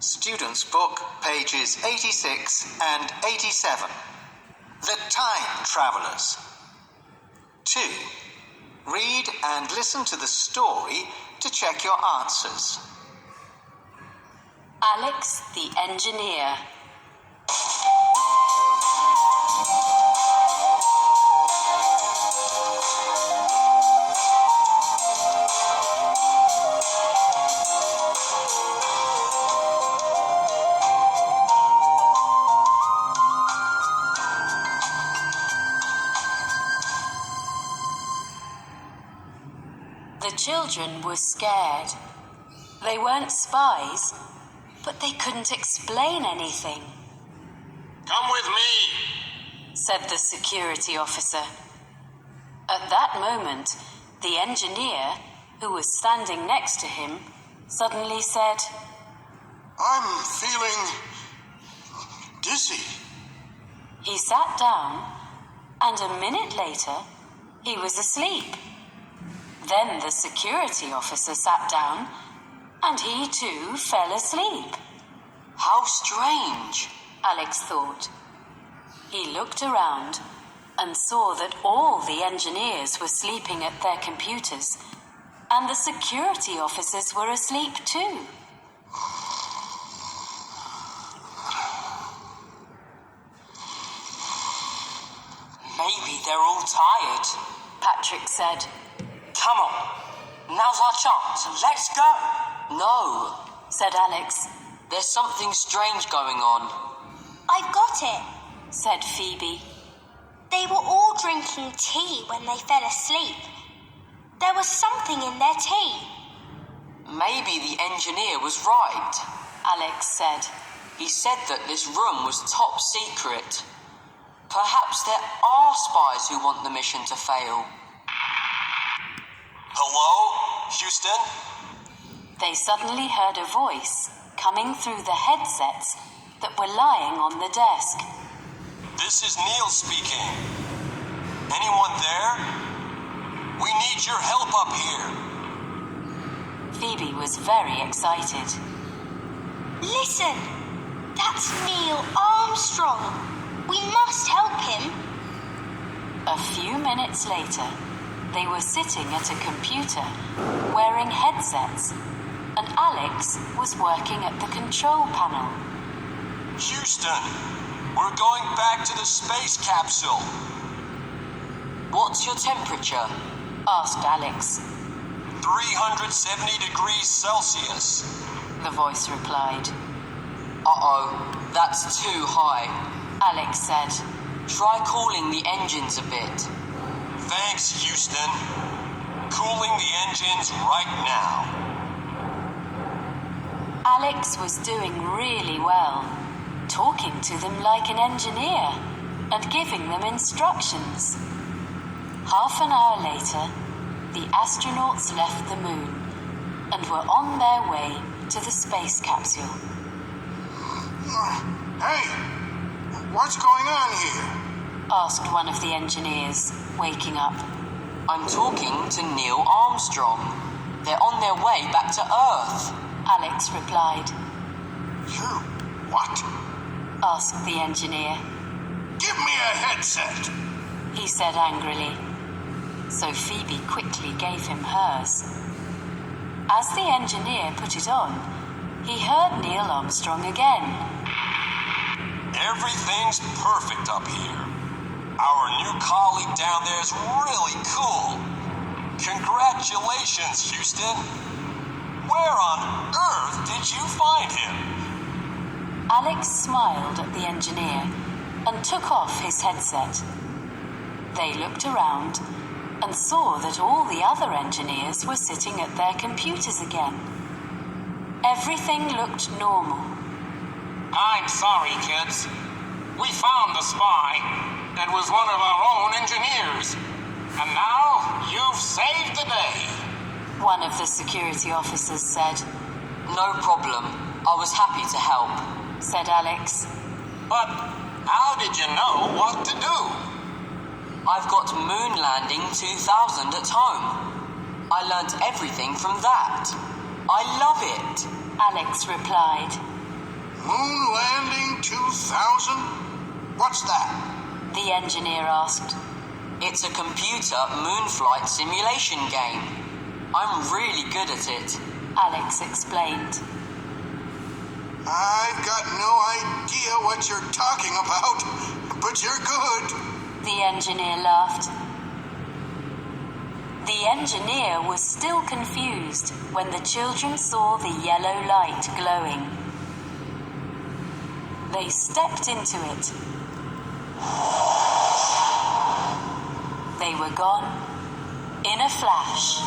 Students' Book, pages 86 and 87. The Time Travelers. 2. Read and listen to the story to check your answers. Alex the Engineer. The children were scared. They weren't spies, but they couldn't explain anything. Come with me, said the security officer. At that moment, the engineer, who was standing next to him, suddenly said, I'm feeling dizzy. He sat down, and a minute later, he was asleep. Then the security officer sat down, and he too fell asleep. How strange, Alex thought. He looked around and saw that all the engineers were sleeping at their computers, and the security officers were asleep too. Maybe they're all tired. Patrick said. Come on, now's our chance, let's go. No, said Alex. There's something strange going on. I've got it, said Phoebe. They were all drinking tea when they fell asleep. There was something in their tea. Maybe the engineer was right, Alex said. He said that this room was top secret. Perhaps there are spies who want the mission to fail. Hello, Houston? They suddenly heard a voice coming through the headsets that were lying on the desk. This is Neil speaking. Anyone there? We need your help up here. Phoebe was very excited. Listen, that's Neil Armstrong. We must help him. A few minutes later, they were sitting at a computer, wearing headsets, and Alex was working at the control panel. Houston, we're going back to the space capsule. What's your temperature? Asked Alex. 370 degrees Celsius. The voice replied. Uh-oh, that's too high, Alex said. Try cooling the engines a bit. Thanks, Houston. Cooling the engines right now. Alex was doing really well, talking to them like an engineer and giving them instructions. Half an hour later, the astronauts left the moon and were on their way to the space capsule. Hey, what's going on here? Asked one of the engineers, waking up. I'm talking to Neil Armstrong. They're on their way back to Earth. Alex replied. You what? Asked the engineer. Give me a headset, he said angrily. So Phoebe quickly gave him hers. As the engineer put it on, he heard Neil Armstrong again. Everything's perfect up here. Our new colleague down there is really cool. Congratulations, Houston. Where on earth did you find him? Alex smiled at the engineer and took off his headset. They looked around and saw that all the other engineers were sitting at their computers again. Everything looked normal. I'm sorry, kids. We found the spy. It was one of our own engineers. And now you've saved the day. One of the security officers said. No problem. I was happy to help, said Alex. But how did you know what to do? I've got Moon Landing 2000 at home. I learnt everything from that. I love it, Alex replied. Moon Landing 2000? What's that? The engineer asked. It's a computer moonflight simulation game. I'm really good at it. Alex explained. I've got no idea what you're talking about, but you're good. The engineer laughed. The engineer was still confused when the children saw the yellow light glowing. They stepped into it. They were gone in a flash.